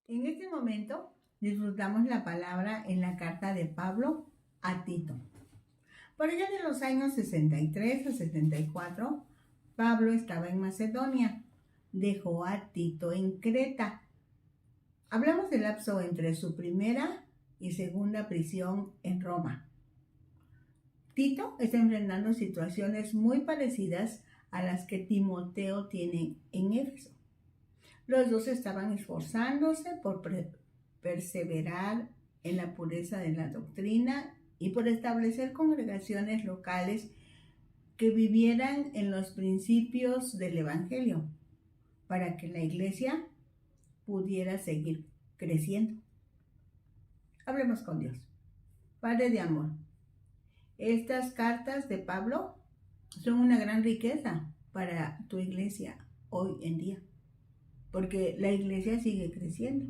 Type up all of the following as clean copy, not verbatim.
En este momento disfrutamos la palabra en la carta de Pablo a Tito. Por allá de los años 63 a 74, Pablo estaba en Macedonia. Dejó a Tito en Creta. Hablamos del lapso entre su primera y segunda prisión en Roma. Tito está enfrentando situaciones muy parecidas a las que Timoteo tiene en Éfeso. Los dos estaban esforzándose por perseverar en la pureza de la doctrina y por establecer congregaciones locales que vivieran en los principios del Evangelio, para que la iglesia pudiera seguir creciendo. Hablemos con Dios. Padre de amor, estas cartas de Pablo son una gran riqueza para tu iglesia hoy en día, porque la iglesia sigue creciendo,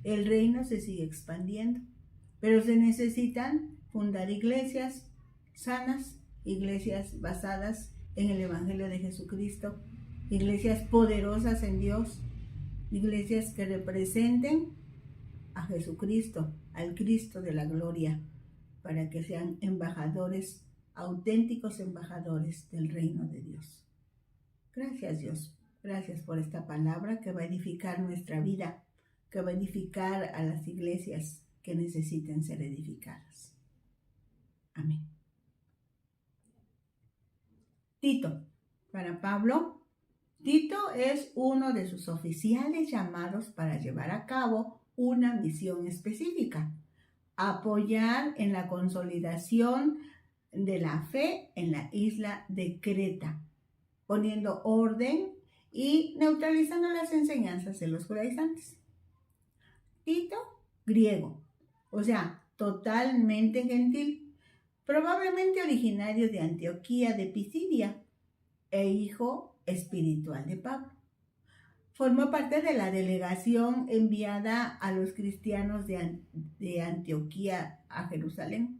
el reino se sigue expandiendo, pero se necesitan fundar iglesias sanas, iglesias basadas en el Evangelio de Jesucristo, iglesias poderosas en Dios, iglesias que representen a Jesucristo, al Cristo de la gloria, para que sean embajadores, auténticos embajadores del reino de Dios. Gracias, Dios. Gracias por esta palabra que va a edificar nuestra vida, que va a edificar a las iglesias que necesiten ser edificadas. Amén. Tito. Para Pablo, Tito es uno de sus oficiales llamados para llevar a cabo una misión específica: apoyar en la consolidación de la fe en la isla de Creta, poniendo orden y neutralizando las enseñanzas de los judaizantes. Tito, griego, o sea, totalmente gentil, probablemente originario de Antioquía de Pisidia e hijo espiritual de Pablo. Formó parte de la delegación enviada a los cristianos de Antioquía a Jerusalén,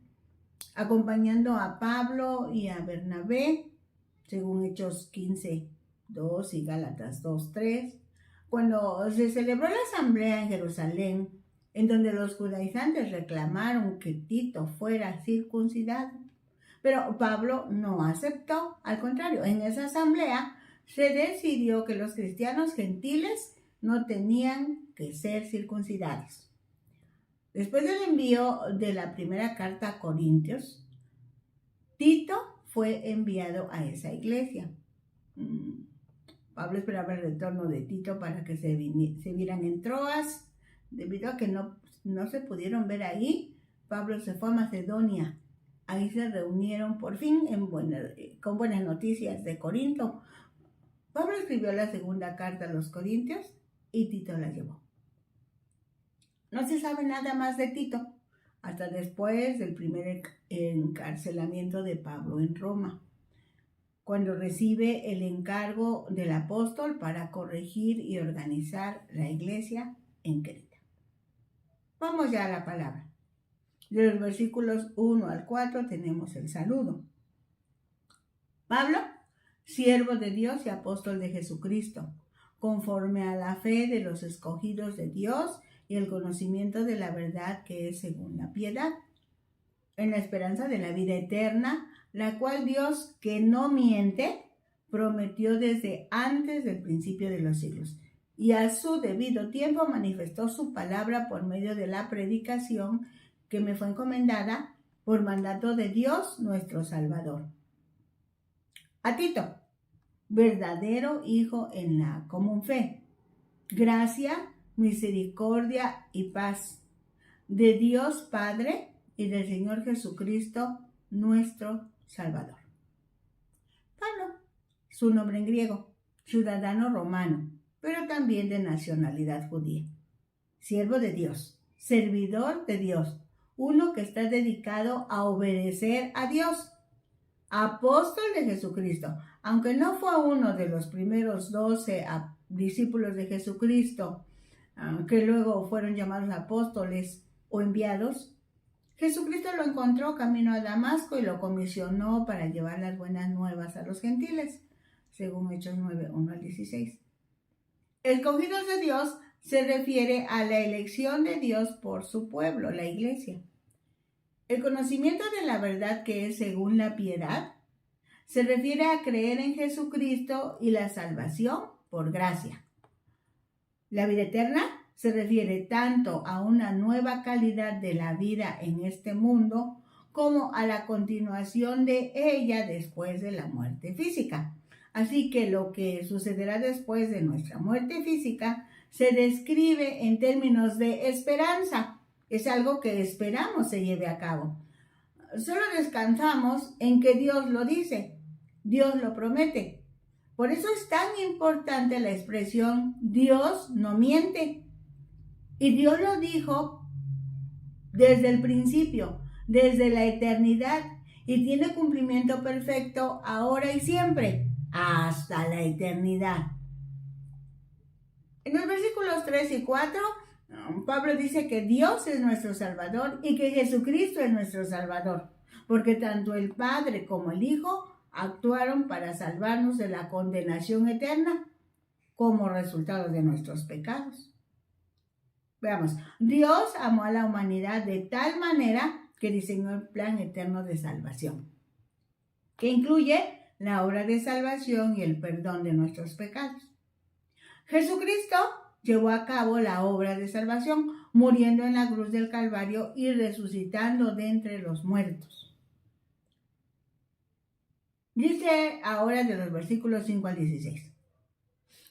acompañando a Pablo y a Bernabé, según Hechos 15:2 y Gálatas 2:3, cuando se celebró la asamblea en Jerusalén, en donde los judaizantes reclamaron que Tito fuera circuncidado. Pero Pablo no aceptó. Al contrario, en esa asamblea se decidió que los cristianos gentiles no tenían que ser circuncidados. Después del envío de la primera carta a Corintios, Tito fue enviado a esa iglesia. Pablo esperaba el retorno de Tito para que se vieran en Troas. Debido a que no se pudieron ver ahí, Pablo se fue a Macedonia. Ahí se reunieron por fin con buenas noticias de Corinto. Pablo escribió la segunda carta a los Corintios y Tito la llevó. No se sabe nada más de Tito hasta después del primer encarcelamiento de Pablo en Roma, cuando recibe el encargo del apóstol para corregir y organizar la iglesia en Creta. Vamos ya a la palabra. De los versículos 1 al 4 tenemos el saludo. Pablo, siervo de Dios y apóstol de Jesucristo, conforme a la fe de los escogidos de Dios y el conocimiento de la verdad que es según la piedad, en la esperanza de la vida eterna, la cual Dios, que no miente, prometió desde antes del principio de los siglos, y a su debido tiempo manifestó su palabra por medio de la predicación que me fue encomendada por mandato de Dios nuestro Salvador. A Tito, verdadero hijo en la común fe, gracia, misericordia y paz de Dios Padre y del Señor Jesucristo nuestro Salvador. Pablo, su nombre en griego, ciudadano romano, pero también de nacionalidad judía. Siervo de Dios, servidor de Dios, uno que está dedicado a obedecer a Dios. Apóstol de Jesucristo, aunque no fue uno de los primeros 12 discípulos de Jesucristo, que luego fueron llamados apóstoles o enviados, Jesucristo lo encontró camino a Damasco y lo comisionó para llevar las buenas nuevas a los gentiles, según Hechos 9:1 al 16. Escogidos de Dios se refiere a la elección de Dios por su pueblo, la iglesia. El conocimiento de la verdad, que es según la piedad, se refiere a creer en Jesucristo y la salvación por gracia. La vida eterna se refiere tanto a una nueva calidad de la vida en este mundo como a la continuación de ella después de la muerte física. Así que lo que sucederá después de nuestra muerte física se describe en términos de esperanza. Es algo que esperamos se lleve a cabo. Solo descansamos en que Dios lo dice, Dios lo promete. Por eso es tan importante la expresión Dios no miente. Y Dios lo dijo desde el principio, desde la eternidad, y tiene cumplimiento perfecto ahora y siempre, hasta la eternidad. En los versículos 3 y 4, Pablo dice que Dios es nuestro Salvador y que Jesucristo es nuestro Salvador, porque tanto el Padre como el Hijo actuaron para salvarnos de la condenación eterna como resultado de nuestros pecados. Veamos, Dios amó a la humanidad de tal manera que diseñó el plan eterno de salvación, que incluye la obra de salvación y el perdón de nuestros pecados. Jesucristo llevó a cabo la obra de salvación, muriendo en la cruz del Calvario y resucitando de entre los muertos. Dice ahora de los versículos 5 al 16.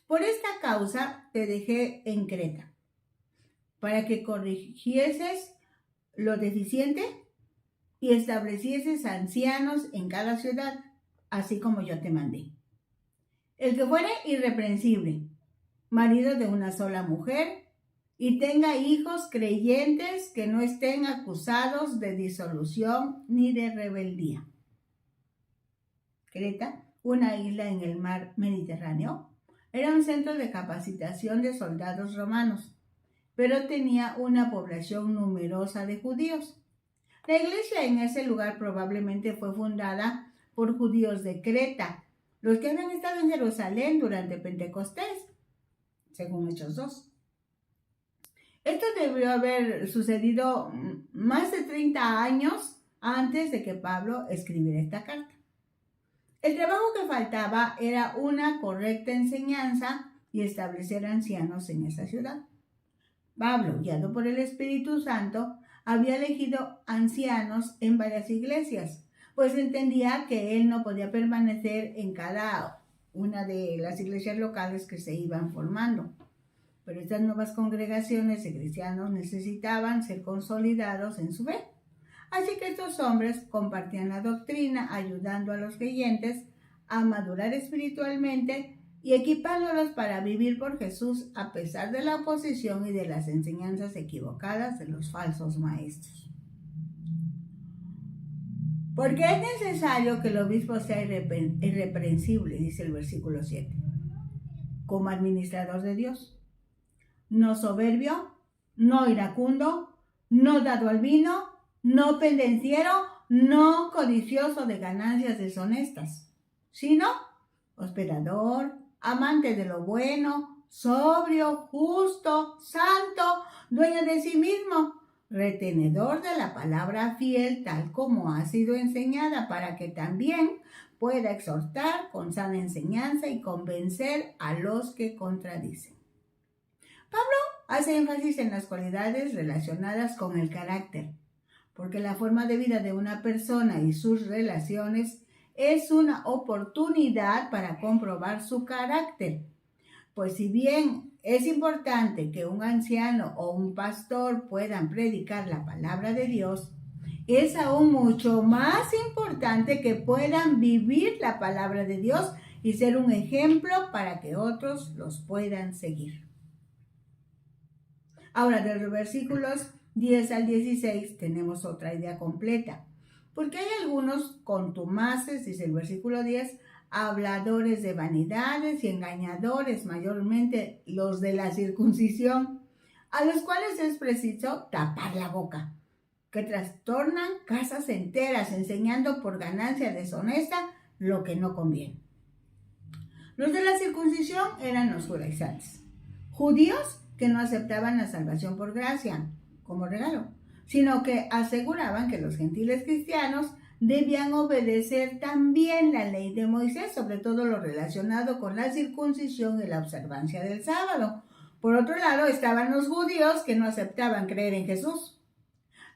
Por esta causa te dejé en Creta, para que corrigieses lo deficiente y establecieses ancianos en cada ciudad, así como yo te mandé. El que fuere irreprensible, marido de una sola mujer, y tenga hijos creyentes que no estén acusados de disolución ni de rebeldía. Creta, una isla en el mar Mediterráneo, era un centro de capacitación de soldados romanos, pero tenía una población numerosa de judíos. La iglesia en ese lugar probablemente fue fundada por judíos de Creta, los que habían estado en Jerusalén durante Pentecostés, según Hechos 2. Esto debió haber sucedido más de 30 años antes de que Pablo escribiera esta carta. El trabajo que faltaba era una correcta enseñanza y establecer ancianos en esa ciudad. Pablo, guiado por el Espíritu Santo, había elegido ancianos en varias iglesias, pues entendía que él no podía permanecer en cada una de las iglesias locales que se iban formando. Pero estas nuevas congregaciones de cristianos necesitaban ser consolidados en su fe. Así que estos hombres compartían la doctrina, ayudando a los creyentes a madurar espiritualmente y equipándolos para vivir por Jesús a pesar de la oposición y de las enseñanzas equivocadas de los falsos maestros. Porque es necesario que el obispo sea irreprensible, dice el versículo 7, como administrador de Dios, no soberbio, no iracundo, no dado al vino, no pendenciero, no codicioso de ganancias deshonestas, sino hospedador, amante de lo bueno, sobrio, justo, santo, dueño de sí mismo, retenedor de la palabra fiel tal como ha sido enseñada, para que también pueda exhortar con sana enseñanza y convencer a los que contradicen. Pablo hace énfasis en las cualidades relacionadas con el carácter, porque la forma de vida de una persona y sus relaciones es una oportunidad para comprobar su carácter. Pues si bien es importante que un anciano o un pastor puedan predicar la palabra de Dios, es aún mucho más importante que puedan vivir la palabra de Dios y ser un ejemplo para que otros los puedan seguir. Ahora, de los versículos 10 al 16 tenemos otra idea completa, porque hay algunos contumaces, dice el versículo 10, habladores de vanidades y engañadores, mayormente los de la circuncisión, a los cuales es preciso tapar la boca, que trastornan casas enteras, enseñando por ganancia deshonesta lo que no conviene. Los de la circuncisión eran los judaizantes, judíos que no aceptaban la salvación por gracia como regalo, sino que aseguraban que los gentiles cristianos debían obedecer también la ley de Moisés, sobre todo lo relacionado con la circuncisión y la observancia del sábado. Por otro lado, estaban los judíos que no aceptaban creer en Jesús.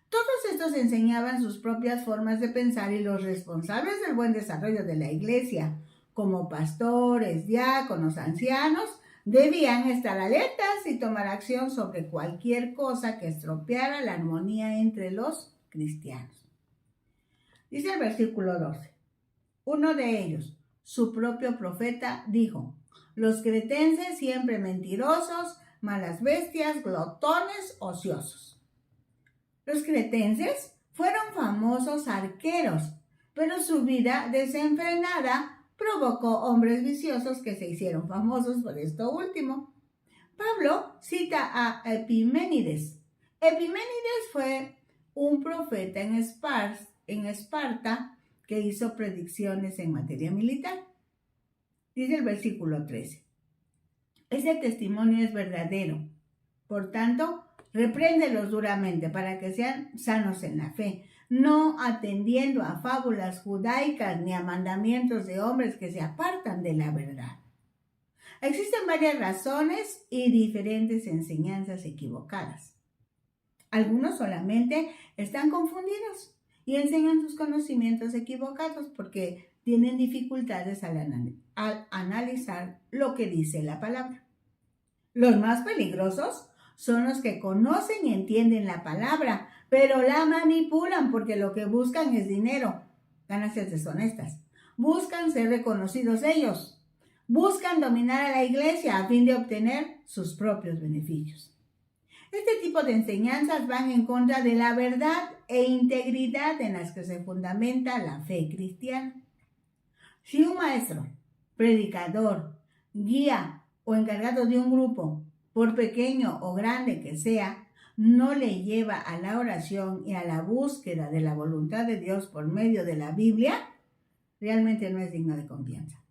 Todos estos enseñaban sus propias formas de pensar y los responsables del buen desarrollo de la iglesia, como pastores, diáconos, ancianos, debían estar alertas y tomar acción sobre cualquier cosa que estropeara la armonía entre los cristianos. Dice el versículo 12, uno de ellos, su propio profeta, dijo: los cretenses siempre mentirosos, malas bestias, glotones, ociosos. Los cretenses fueron famosos arqueros, pero su vida desenfrenada provocó hombres viciosos que se hicieron famosos por esto último. Pablo cita a Epiménides. Epiménides fue un profeta en Esparta que hizo predicciones en materia militar. Dice el versículo 13. Ese testimonio es verdadero. Por tanto, repréndelos duramente para que sean sanos en la fe, no atendiendo a fábulas judaicas ni a mandamientos de hombres que se apartan de la verdad. Existen varias razones y diferentes enseñanzas equivocadas. Algunos solamente están confundidos y enseñan sus conocimientos equivocados porque tienen dificultades al analizar lo que dice la palabra. Los más peligrosos son los que conocen y entienden la palabra, pero la manipulan porque lo que buscan es dinero, ganancias deshonestas. Buscan ser reconocidos ellos. Buscan dominar a la iglesia a fin de obtener sus propios beneficios. Este tipo de enseñanzas van en contra de la verdad e integridad en las que se fundamenta la fe cristiana. Si un maestro, predicador, guía o encargado de un grupo, por pequeño o grande que sea, no le lleva a la oración y a la búsqueda de la voluntad de Dios por medio de la Biblia, realmente no es digno de confianza.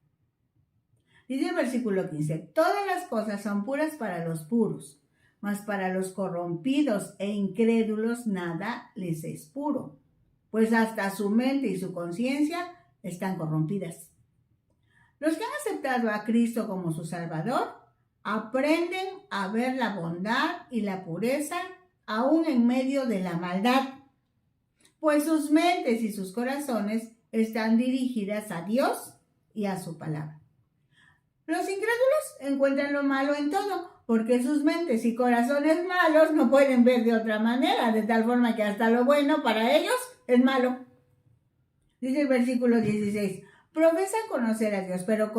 Dice el versículo 15, todas las cosas son puras para los puros, mas para los corrompidos e incrédulos nada les es puro, pues hasta su mente y su conciencia están corrompidas. Los que han aceptado a Cristo como su Salvador aprenden a ver la bondad y la pureza aún en medio de la maldad, pues sus mentes y sus corazones están dirigidas a Dios y a su palabra. Los incrédulos encuentran lo malo en todo, porque sus mentes y corazones malos no pueden ver de otra manera, de tal forma que hasta lo bueno para ellos es malo. Dice el versículo 16, profesan conocer a Dios, pero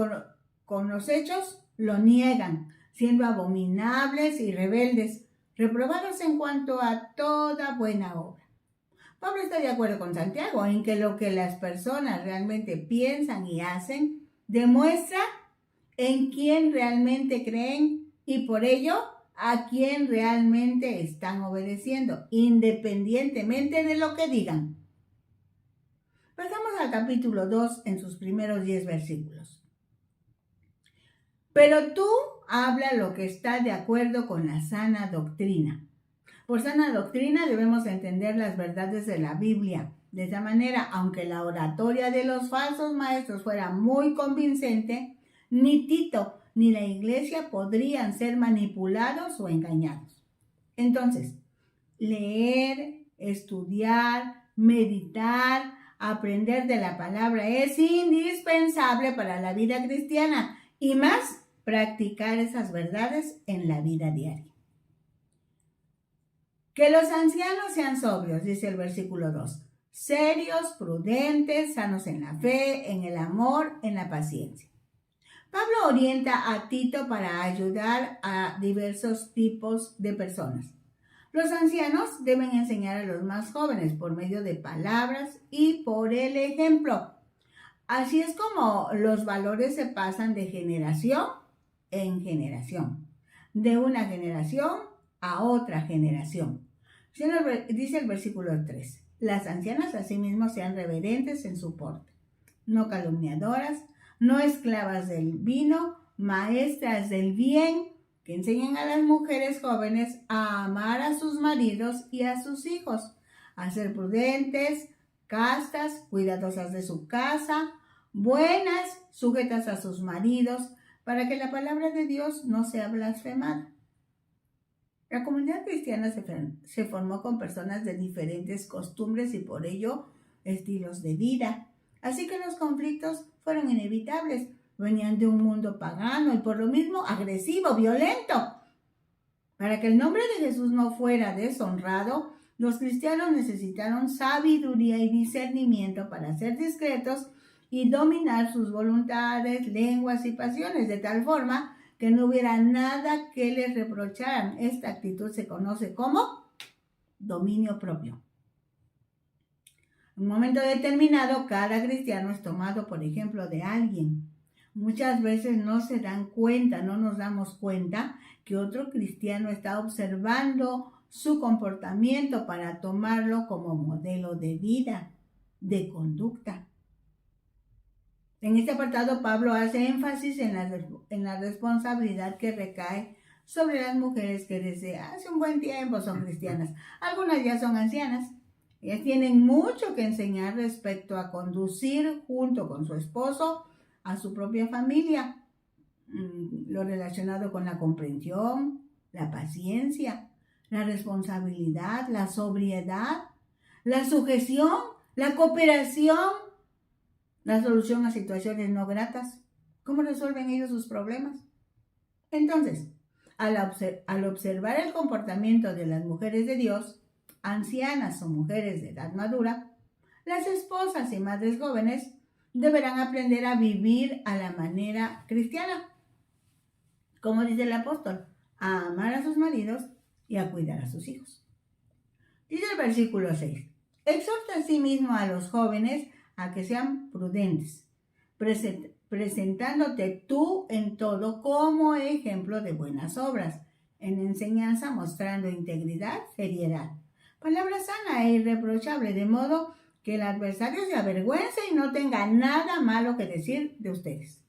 con los hechos lo niegan, siendo abominables y rebeldes, reprobados en cuanto a toda buena obra. Pablo está de acuerdo con Santiago en que lo que las personas realmente piensan y hacen demuestra en quién realmente creen y por ello a quién realmente están obedeciendo, independientemente de lo que digan. Pasamos al capítulo 2 en sus primeros 10 versículos. Pero tú habla lo que está de acuerdo con la sana doctrina. Por sana doctrina debemos entender las verdades de la Biblia. De esa manera, aunque la oratoria de los falsos maestros fuera muy convincente, ni Tito ni la iglesia podrían ser manipulados o engañados. Entonces, leer, estudiar, meditar, aprender de la palabra es indispensable para la vida cristiana y más practicar esas verdades en la vida diaria. Que los ancianos sean sobrios, dice el versículo 2, serios, prudentes, sanos en la fe, en el amor, en la paciencia. Pablo orienta a Tito para ayudar a diversos tipos de personas. Los ancianos deben enseñar a los más jóvenes por medio de palabras y por el ejemplo. Así es como los valores se pasan de generación en generación, de una generación a otra generación. Dice el versículo 3, las ancianas asimismo sean reverentes en su porte, no calumniadoras, no esclavas del vino, maestras del bien, que enseñen a las mujeres jóvenes a amar a sus maridos y a sus hijos, a ser prudentes, castas, cuidadosas de su casa, buenas, sujetas a sus maridos, para que la palabra de Dios no sea blasfemada. La comunidad cristiana se formó con personas de diferentes costumbres y por ello estilos de vida. Así que los conflictos fueron inevitables. Venían de un mundo pagano y por lo mismo agresivo, violento. Para que el nombre de Jesús no fuera deshonrado, los cristianos necesitaron sabiduría y discernimiento para ser discretos y dominar sus voluntades, lenguas y pasiones, de tal forma que no hubiera nada que les reprocharan. Esta actitud se conoce como dominio propio. En un momento determinado, cada cristiano es tomado por ejemplo de alguien. Muchas veces no se dan cuenta, no nos damos cuenta que otro cristiano está observando su comportamiento para tomarlo como modelo de vida, de conducta. En este apartado, Pablo hace énfasis en la responsabilidad que recae sobre las mujeres que desde hace un buen tiempo son cristianas. Algunas ya son ancianas. Ellas tienen mucho que enseñar respecto a conducir junto con su esposo a su propia familia, lo relacionado con la comprensión, la paciencia, la responsabilidad, la sobriedad, la sujeción, la cooperación, la solución a situaciones no gratas. ¿Cómo resuelven ellos sus problemas? Entonces, al observar el comportamiento de las mujeres de Dios, ancianas o mujeres de edad madura, las esposas y madres jóvenes deberán aprender a vivir a la manera cristiana, como dice el apóstol, a amar a sus maridos y a cuidar a sus hijos. Dice el versículo 6, exhorta a sí mismo a los jóvenes a que sean prudentes, presentándote tú en todo como ejemplo de buenas obras, en enseñanza mostrando integridad, seriedad, palabra sana e irreprochable, de modo que el adversario se avergüence y no tenga nada malo que decir de ustedes.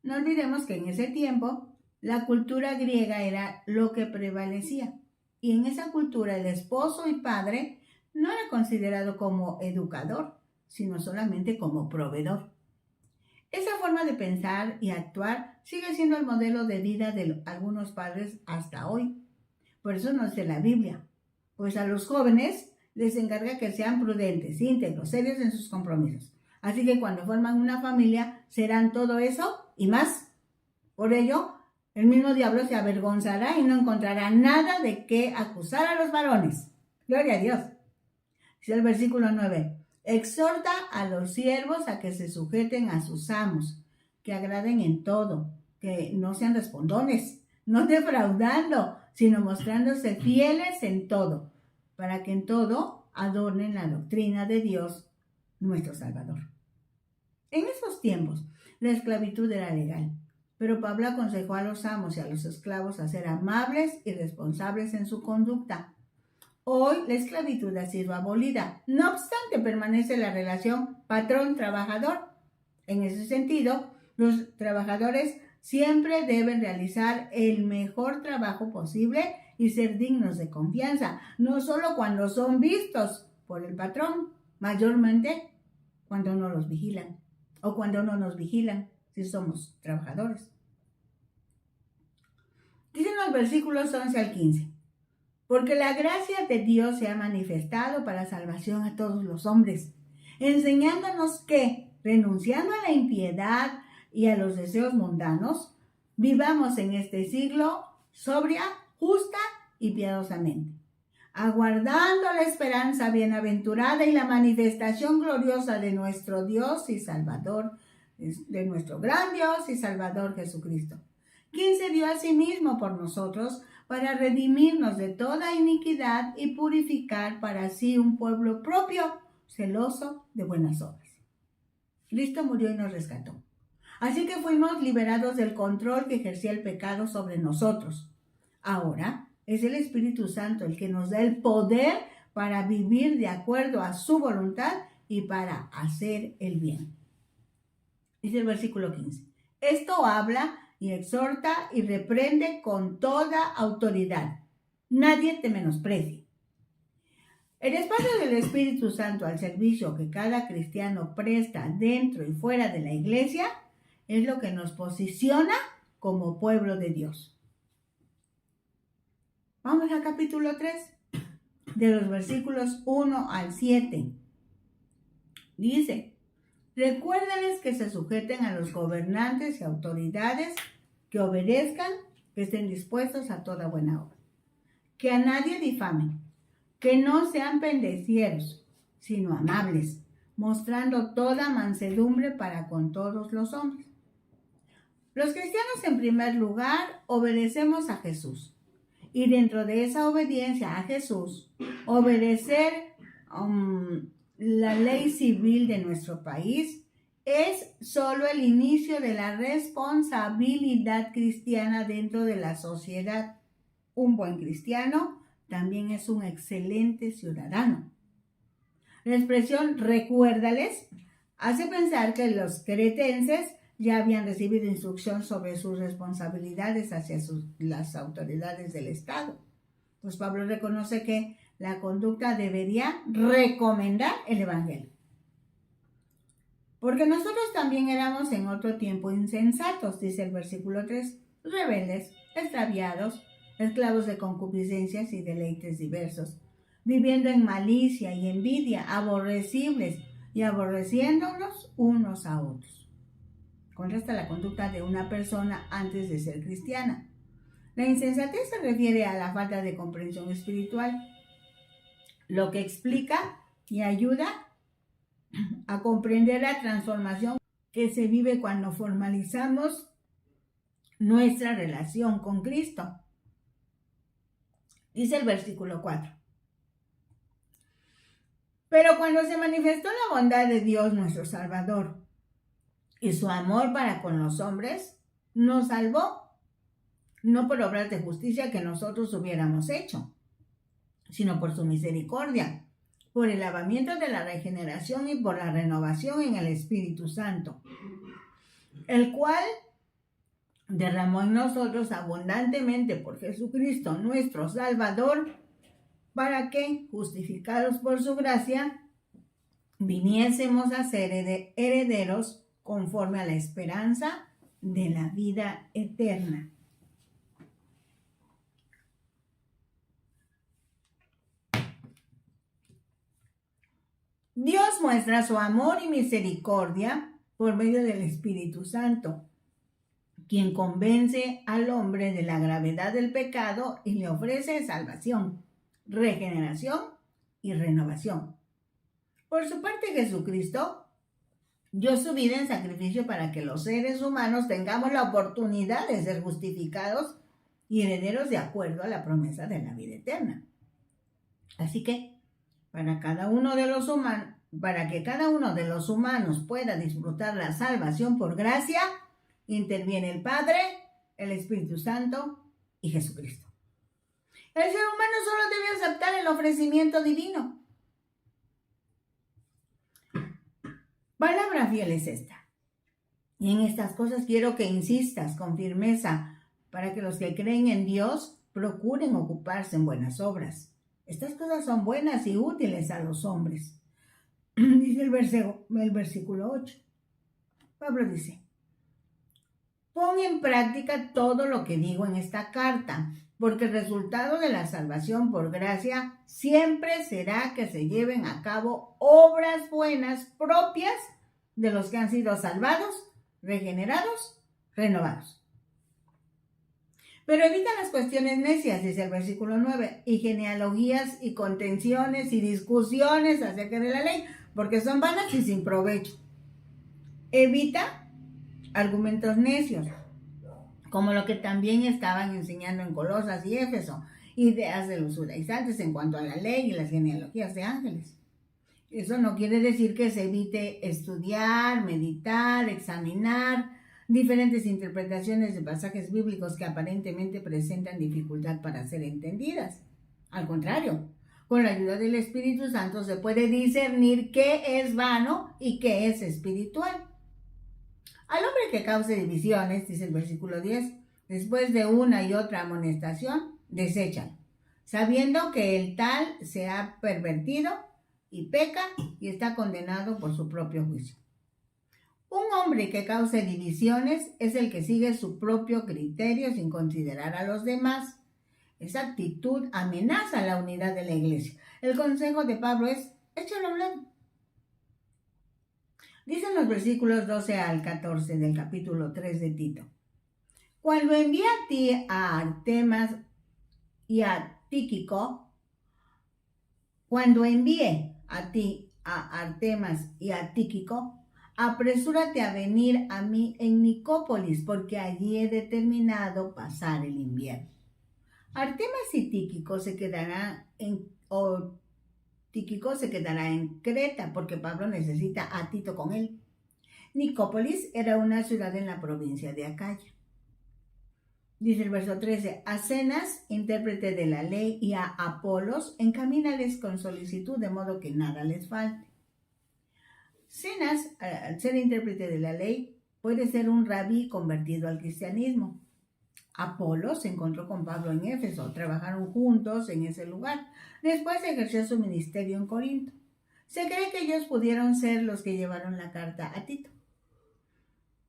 No olvidemos que en ese tiempo la cultura griega era lo que prevalecía, y en esa cultura el esposo y padre no era considerado como educador, sino solamente como proveedor. Esa forma de pensar y actuar sigue siendo el modelo de vida de algunos padres hasta hoy. Por eso nos dice la Biblia, pues a los jóvenes les encarga que sean prudentes, íntegros, serios en sus compromisos. Así que cuando forman una familia serán todo eso y más. Por ello, el mismo diablo se avergonzará y no encontrará nada de qué acusar a los varones. Gloria a Dios. Dice el versículo 9. Exhorta a los siervos a que se sujeten a sus amos, que agraden en todo, que no sean respondones, no defraudando, sino mostrándose fieles en todo, para que en todo adornen la doctrina de Dios, nuestro Salvador. En esos tiempos, la esclavitud era legal, pero Pablo aconsejó a los amos y a los esclavos a ser amables y responsables en su conducta. Hoy la esclavitud ha sido abolida. No obstante, permanece la relación patrón-trabajador. En ese sentido, los trabajadores siempre deben realizar el mejor trabajo posible y ser dignos de confianza, no solo cuando son vistos por el patrón, mayormente cuando no los vigilan o cuando no nos vigilan si somos trabajadores. Dicen los versículos 11 al 15. Porque la gracia de Dios se ha manifestado para salvación a todos los hombres, enseñándonos que, renunciando a la impiedad y a los deseos mundanos, vivamos en este siglo sobria, justa y piadosamente, aguardando la esperanza bienaventurada y la manifestación gloriosa de nuestro Dios y Salvador, de nuestro gran Dios y Salvador Jesucristo, quien se dio a sí mismo por nosotros para redimirnos de toda iniquidad y purificar para sí un pueblo propio, celoso de buenas obras. Cristo murió y nos rescató. Así que fuimos liberados del control que ejercía el pecado sobre nosotros. Ahora es el Espíritu Santo el que nos da el poder para vivir de acuerdo a su voluntad y para hacer el bien. Dice el versículo 15. Esto habla y exhorta y reprende con toda autoridad. Nadie te menosprecie. El espacio del Espíritu Santo al servicio que cada cristiano presta dentro y fuera de la iglesia es lo que nos posiciona como pueblo de Dios. Vamos al capítulo 3, de los versículos 1 al 7. Dice: recuérdales que se sujeten a los gobernantes y autoridades, que obedezcan, que estén dispuestos a toda buena obra, que a nadie difamen, que no sean pendecieros, sino amables, mostrando toda mansedumbre para con todos los hombres. Los cristianos, en primer lugar, obedecemos a Jesús. Y dentro de esa obediencia a Jesús, obedecer la ley civil de nuestro país es solo el inicio de la responsabilidad cristiana dentro de la sociedad. Un buen cristiano también es un excelente ciudadano. La expresión recuérdales hace pensar que los cretenses ya habían recibido instrucción sobre sus responsabilidades hacia las autoridades del Estado. Pues Pablo reconoce que la conducta debería recomendar el Evangelio. Porque nosotros también éramos en otro tiempo insensatos, dice el versículo 3, rebeldes, extraviados, esclavos de concupiscencias y deleites diversos, viviendo en malicia y envidia, aborrecibles y aborreciéndonos unos a otros. Contrasta la conducta de una persona antes de ser cristiana. La insensatez se refiere a la falta de comprensión espiritual, lo que explica y ayuda a comprender la transformación que se vive cuando formalizamos nuestra relación con Cristo. Dice el versículo 4. Pero cuando se manifestó la bondad de Dios nuestro Salvador y su amor para con los hombres, nos salvó, no por obras de justicia que nosotros hubiéramos hecho, sino por su misericordia, por el lavamiento de la regeneración y por la renovación en el Espíritu Santo, el cual derramó en nosotros abundantemente por Jesucristo nuestro Salvador, para que, justificados por su gracia, viniésemos a ser herederos conforme a la esperanza de la vida eterna. Dios muestra su amor y misericordia por medio del Espíritu Santo, quien convence al hombre de la gravedad del pecado y le ofrece salvación, regeneración y renovación. Por su parte, Jesucristo dio su vida en sacrificio para que los seres humanos tengamos la oportunidad de ser justificados y herederos de acuerdo a la promesa de la vida eterna. Así que, para que cada uno de los humanos pueda disfrutar la salvación por gracia, interviene el Padre, el Espíritu Santo y Jesucristo. El ser humano solo debe aceptar el ofrecimiento divino. Palabra fiel es esta. Y en estas cosas quiero que insistas con firmeza para que los que creen en Dios procuren ocuparse en buenas obras. Estas cosas son buenas y útiles a los hombres. Dice el versículo 8. Pablo dice: pon en práctica todo lo que digo en esta carta, porque el resultado de la salvación por gracia siempre será que se lleven a cabo obras buenas propias de los que han sido salvados, regenerados, renovados. Pero evita las cuestiones necias, dice el versículo 9, y genealogías y contenciones y discusiones acerca de la ley, porque son vanas y sin provecho. Evita argumentos necios, como lo que también estaban enseñando en Colosas y Éfeso, ideas de los judaizantes en cuanto a la ley y las genealogías de ángeles. Eso no quiere decir que se evite estudiar, meditar, examinar diferentes interpretaciones de pasajes bíblicos que aparentemente presentan dificultad para ser entendidas. Al contrario, con la ayuda del Espíritu Santo se puede discernir qué es vano y qué es espiritual. Al hombre que cause divisiones, dice el versículo 10, después de una y otra amonestación, deséchalo, sabiendo que el tal se ha pervertido y peca y está condenado por su propio juicio. Un hombre que cause divisiones es el que sigue su propio criterio sin considerar a los demás. Esa actitud amenaza la unidad de la iglesia. El consejo de Pablo es, échalo a un lado. Dicen los versículos 12 al 14 del capítulo 3 de Tito. Cuando envié a ti a Artemas y a Tíquico, apresúrate a venir a mí en Nicópolis, porque allí he determinado pasar el invierno. Artemas y Tíquico se quedarán Tíquico se quedará en Creta, porque Pablo necesita a Tito con él. Nicópolis era una ciudad en la provincia de Acaya. Dice el verso 13, a Zenas, intérprete de la ley, y a Apolos, encamínales con solicitud, de modo que nada les falte. Zenas, al ser intérprete de la ley, puede ser un rabí convertido al cristianismo. Apolos se encontró con Pablo en Éfeso, trabajaron juntos en ese lugar. Después ejerció su ministerio en Corinto. Se cree que ellos pudieron ser los que llevaron la carta a Tito.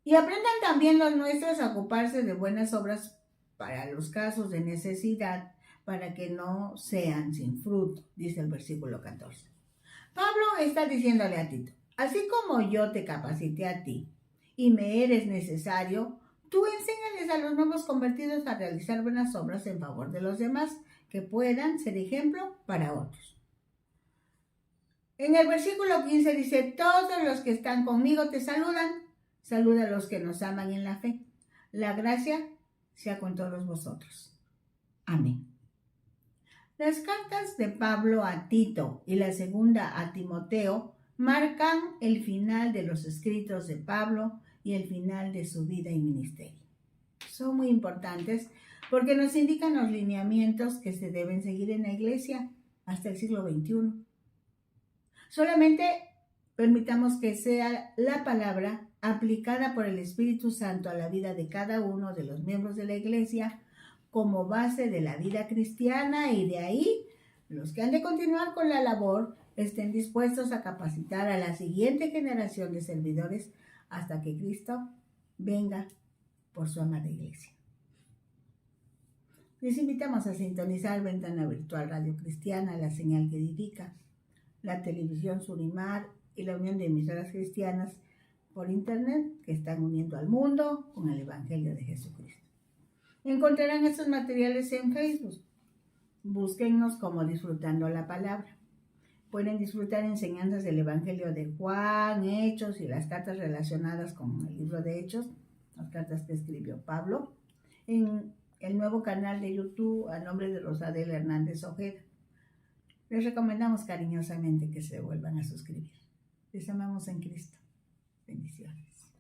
Y aprendan también los nuestros a ocuparse de buenas obras para los casos de necesidad, para que no sean sin fruto, dice el versículo 14. Pablo está diciéndole a Tito, así como yo te capacité a ti y me eres necesario, tú enséñales a los nuevos convertidos a realizar buenas obras en favor de los demás, que puedan ser ejemplo para otros. En el versículo 15 dice, todos los que están conmigo te saludan. Saluda a los que nos aman en la fe. La gracia sea con todos vosotros. Amén. Las cartas de Pablo a Tito y la segunda a Timoteo marcan el final de los escritos de Pablo y el final de su vida y ministerio. Son muy importantes porque nos indican los lineamientos que se deben seguir en la iglesia hasta el siglo XXI. Solamente permitamos que sea la palabra aplicada por el Espíritu Santo a la vida de cada uno de los miembros de la iglesia como base de la vida cristiana, y de ahí los que han de continuar con la labor estén dispuestos a capacitar a la siguiente generación de servidores hasta que Cristo venga por su amada iglesia. Les invitamos a sintonizar Ventana Virtual Radio Cristiana, la señal que edifica, la televisión Surimar y la Unión de Emisoras Cristianas por Internet, que están uniendo al mundo con el Evangelio de Jesucristo. Encontrarán estos materiales en Facebook. Búsquennos como Disfrutando la Palabra. Pueden disfrutar enseñanzas del Evangelio de Juan, Hechos y las cartas relacionadas con el libro de Hechos, las cartas que escribió Pablo, en el nuevo canal de YouTube a nombre de Rosadel Hernández Ojeda. Les recomendamos cariñosamente que se vuelvan a suscribir. Les amamos en Cristo. Bendiciones.